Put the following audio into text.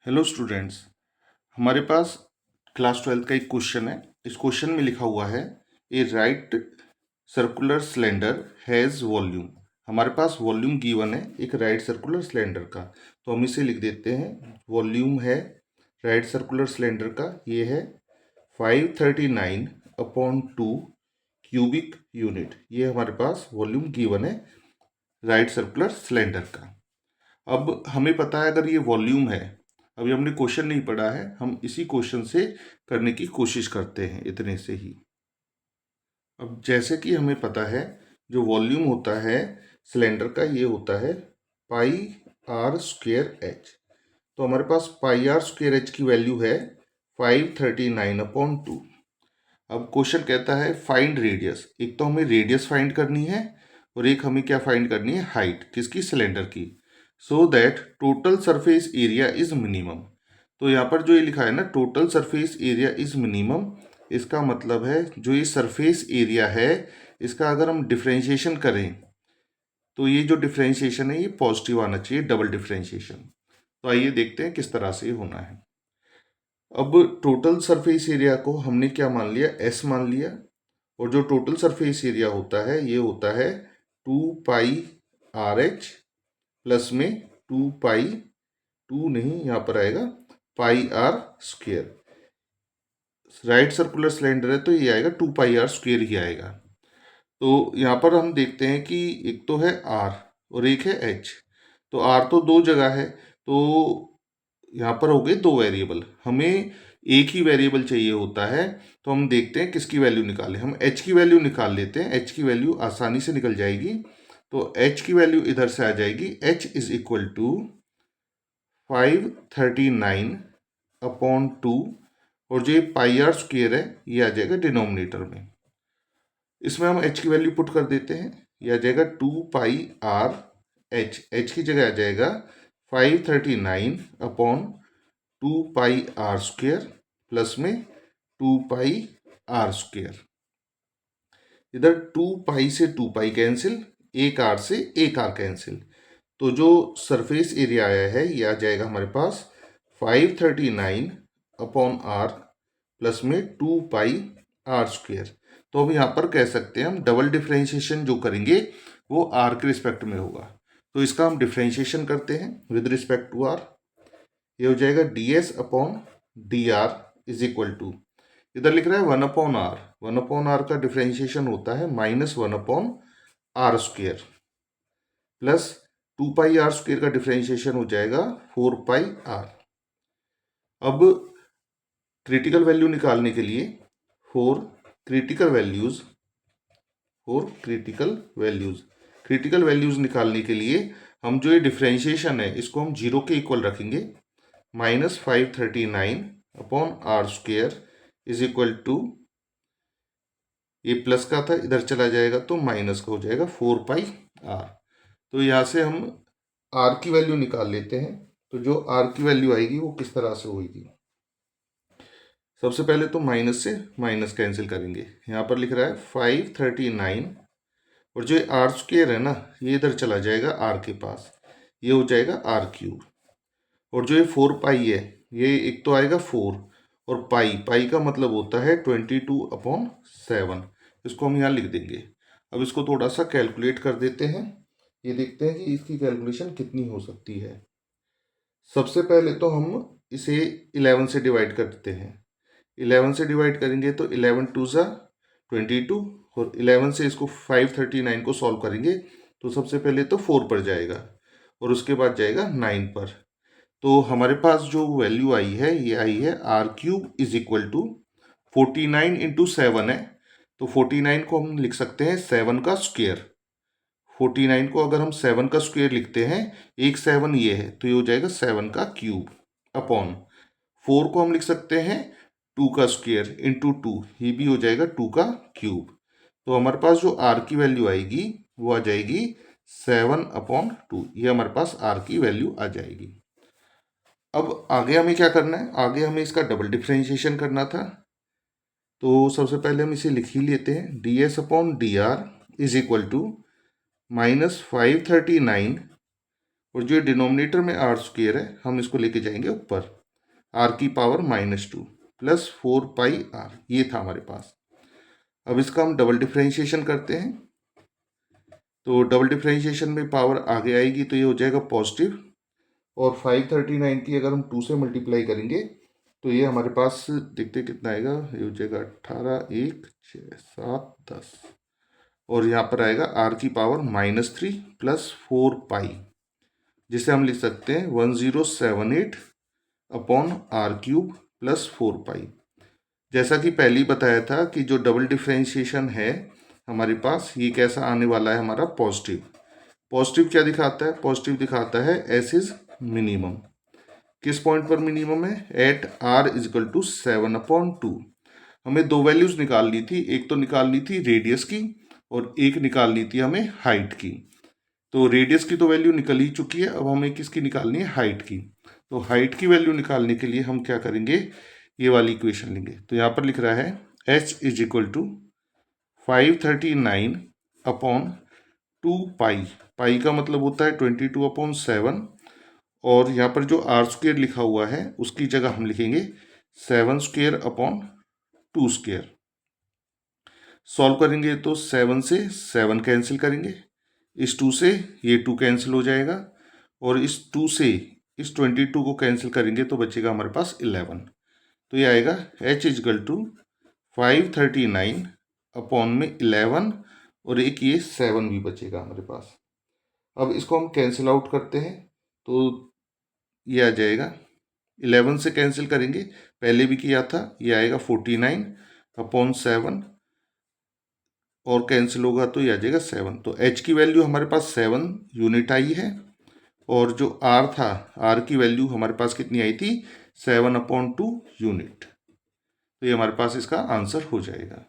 Hello students. हमारे पास class 12 का एक क्वेश्चन है। इस क्वेश्चन में लिखा हुआ है a right circular cylinder has volume. हमारे पास वॉल्यूम गिवन है एक राइट सर्कुलर सिलेंडर का, तो हम इसे लिख देते हैं। वॉल्यूम है राइट सर्कुलर सिलेंडर का, ये है 539 अपॉन 2 क्यूबिक यूनिट। ये हमारे पास वॉल्यूम गिवन है राइट सर्कुलर सिलेंडर का। अब हमें पता है अगर ये वॉल्यूम है, अभी हमने क्वेश्चन नहीं पढ़ा है, हम इसी क्वेश्चन से करने की कोशिश करते हैं इतने से ही। अब जैसे कि हमें पता है जो वॉल्यूम होता है सिलेंडर का, ये होता है पाई आर स्क्वेयर एच। तो हमारे पास पाई आर स्क्वेयर एच की वैल्यू है 539 अपॉन 2। अब क्वेश्चन कहता है फाइंड रेडियस। एक तो हमें रेडियस फाइंड करनी है और एक हमें क्या फाइंड करनी है, हाइट किसकी, सिलेंडर की। So that total surface area is minimum. तो यहाँ पर जो ये लिखा है ना, total surface area is minimum, इसका मतलब है जो ये सरफेस एरिया है इसका अगर हम डिफ्रेंशिएशन करें तो ये जो डिफ्रेंशिएशन है ये पॉजिटिव आना चाहिए, डबल डिफ्रेंशिएशन। तो आइए देखते हैं किस तरह से होना है। अब टोटल सरफेस एरिया को हमने क्या मान लिया, एस मान लिया। और जो टोटल सरफेस एरिया होता है ये होता है 2 पाई आर एच प्लस में 2 पाई, टू नहीं यहाँ पर आएगा pi r square. Right circular cylinder है तो ये आएगा 2 पाई आर स्क्वेयर ही आएगा। तो यहाँ पर हम देखते हैं कि एक तो है आर और एक है एच। तो आर तो दो जगह है, तो यहाँ पर हो गए दो वेरिएबल, हमें एक ही वेरिएबल चाहिए होता है। तो हम देखते हैं किसकी वैल्यू निकालें। हम एच की वैल्यू निकाल लेते हैं, एच की वैल्यू आसानी से निकल जाएगी। तो एच की वैल्यू इधर से आ जाएगी, H is equal to 539 upon 2, और जो ये पाई आर स्क्वेयर है ये आ जाएगा डिनोमिनेटर में। इसमें हम एच की वैल्यू पुट कर देते हैं, ये आ जाएगा 2 पाई आर एच, एच की जगह आ जाएगा 539 upon 2 pi r square plus में 2 पाई आर स्क्वेयर। इधर 2 पाई से 2 पाई कैंसिल, एक आर से एक आर कैंसिल। तो जो सरफेस एरिया आया है ये आ जाएगा हमारे पास 539 अपॉन आर प्लस में 2 पाई आर स्क्वेयर। तो अब यहाँ पर कह सकते हैं हम डबल डिफ्रेंशिएशन जो करेंगे वो आर के रिस्पेक्ट में होगा। तो इसका हम डिफ्रेंशिएशन करते हैं विद रिस्पेक्ट टू आर। ये हो जाएगा d s upon d r is equal to, इधर लिख रहा है 1/r। 1/r का डिफ्रेंशिएशन होता है -1/r square, plus 2 pi r square का डिफ्रेंशिएशन हो जाएगा 4 पाई आर। अब क्रिटिकल वैल्यू निकालने के लिए फॉर क्रिटिकल वैल्यूज निकालने के लिए हम जो ये डिफ्रेंशिएशन है इसको हम 0 के इक्वल रखेंगे। -539 upon r square is equal to, ये प्लस का था इधर चला जाएगा तो माइनस का हो जाएगा 4 पाई आर। तो यहाँ से हम आर की वैल्यू निकाल लेते हैं। तो जो आर की वैल्यू आएगी वो किस तरह से होगी, सबसे पहले तो माइनस से माइनस कैंसिल करेंगे। यहाँ पर लिख रहा है 539, और जो आर स्क्वेयर है ना ये इधर चला जाएगा आर के पास, ये हो जाएगा आर क्यूब। और जो ये 4 पाई है ये एक तो आएगा 4, और पाई, पाई का मतलब होता है 22/7। इसको हम यहाँ लिख देंगे। अब इसको थोड़ा सा कैलकुलेट कर देते हैं, ये देखते हैं कि इसकी कैलकुलेशन कितनी हो सकती है। सबसे पहले तो हम इसे 11 से डिवाइड करते हैं। 11 से डिवाइड करेंगे तो 11 2 ज़ा 22, और 11 से इसको 539 को सॉल्व करेंगे तो सबसे पहले तो 4 पर जाएगा और उसके बाद जाएगा 9 पर। तो हमारे पास जो वैल्यू आई है ये आई है r cube is equal to 49 into 7 है। तो 49 को हम लिख सकते हैं 7 का स्क्वेयर। 49 को अगर हम 7 का स्क्वेयर लिखते हैं, एक 7 ये है तो ये हो जाएगा 7 का क्यूब अपॉन 4 को हम लिख सकते हैं 2 का स्क्वेयर इंटू 2, ये भी हो जाएगा 2 का क्यूब। तो हमारे पास जो आर की वैल्यू आएगी वो आ जाएगी 7/2, ये हमारे पास आर की वैल्यू आ जाएगी। अब आगे हमें क्या करना है, आगे हमें इसका डबल डिफ्रेंशिएशन करना था। तो सबसे पहले हम इसे लिख ही लेते हैं, d s upon d r is equal to -539 और जो डिनोमिनेटर में आर स्क्वेयर है हम इसको लेके जाएंगे ऊपर, आर की पावर -2 प्लस 4πr, ये था हमारे पास। अब इसका हम डबल डिफ्रेंशिएशन करते हैं, तो डबल डिफ्रेंशिएशन में पावर आगे आएगी तो ये हो जाएगा पॉजिटिव, और 539 की अगर हम 2 से मल्टीप्लाई करेंगे तो ये हमारे पास देखते कितना आएगा, ये हो जाएगा 18, 1, 6, 7, 10, और यहाँ पर आएगा आर की पावर -3 प्लस 4π, जिसे हम लिख सकते हैं 1078 अपॉन r³ प्लस 4π। जैसा कि पहले ही बताया था कि जो डबल डिफ्रेंशिएशन है हमारे पास, ये कैसा आने वाला है हमारा पॉजिटिव। पॉजिटिव क्या दिखाता है? पॉजिटिव दिखाता है एस इज मिनिमम। किस पॉइंट पर मिनिमम है? At r is equal to 7/2। हमें दो वैल्यूज निकालनी थी, एक तो निकालनी थी रेडियस की और एक निकालनी थी हमें हाइट की। तो रेडियस की तो वैल्यू निकल ही चुकी है, अब हमें किसकी निकालनी है? हाइट की। तो हाइट की वैल्यू निकालने के लिए हम क्या करेंगे? ये वाली इक्वेशन लेंगे। तो यहाँ पर लिख रहा है h is equal to 539 upon 2π। Pi का मतलब होता है 22/7, और यहाँ पर जो आर स्क्वेयर लिखा हुआ है उसकी जगह हम लिखेंगे 7² अपॉन 2²। सॉल्व करेंगे तो 7 से 7 कैंसिल करेंगे, इस 2 से ये 2 कैंसिल हो जाएगा, और इस 2 से इस 22 को कैंसिल करेंगे तो बचेगा हमारे पास 11। तो ये आएगा h इजकल टू 539 अपॉन में 11, और एक ये 7 भी बचेगा हमारे पास। अब इसको हम कैंसिल आउट करते हैं तो ये आ जाएगा, 11 से कैंसिल करेंगे, पहले भी किया था, ये आएगा 49 अपॉन 7, और कैंसिल होगा तो ये आ जाएगा 7। तो h की वैल्यू हमारे पास 7 यूनिट आई है, और जो r था, r की वैल्यू हमारे पास कितनी आई थी? 7/2 यूनिट। तो ये हमारे पास इसका आंसर हो जाएगा।